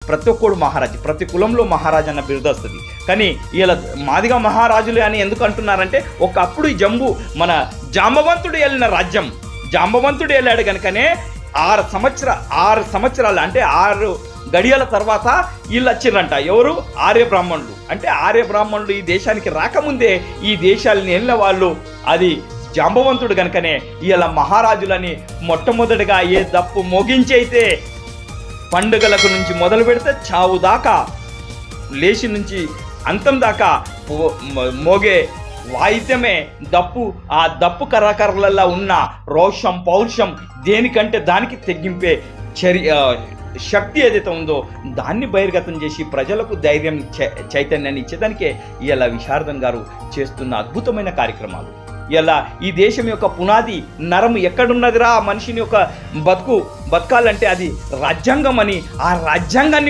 ప్రతి ఒక్కడు మహారాజు, ప్రతి కులంలో మహారాజు అన్న బిరుదు వస్తుంది. కానీ ఇలా మాదిగా మహారాజులే అని ఎందుకు అంటున్నారంటే, ఒకప్పుడు ఈ జంబు మన జాంబవంతుడు వెళ్ళిన రాజ్యం, జాంబవంతుడు వెళ్ళాడు కనుకనే 6 సంవత్సరాలు అంటే 6 గడియల తర్వాత వీళ్ళు వచ్చిర్రంట. ఎవరు? ఆర్య బ్రాహ్మణులు. అంటే ఆర్య బ్రాహ్మణులు ఈ దేశానికి రాకముందే ఈ దేశాలని వెళ్ళిన వాళ్ళు, అది జాంబవంతుడు కనుకనే ఇలా మహారాజులని మొట్టమొదటిగా ఏ దప్పు మోగించైతే పండుగలకు నుంచి మొదలు పెడితే చావు దాకా, లేచి నుంచి అంతం దాకా మోగే వాయిద్యమే దప్పు. ఆ దప్పు కరకరలలో ఉన్న రోషం, పౌరుషం దేనికంటే దానికి తెగింపే శక్తి ఏదైతే ఉందో దాన్ని బహిర్గతం చేసి ప్రజలకు ధైర్యం, చైతన్యాన్ని ఇచ్చేదానికే ఇలా విశారదన్ గారు చేస్తున్న అద్భుతమైన కార్యక్రమాలు. ఇలా ఈ దేశం యొక్క పునాది నరం ఎక్కడున్నదిరా, మనిషిని యొక్క బతకాలంటే అది రాజ్యాంగం అని, ఆ రాజ్యాంగాన్ని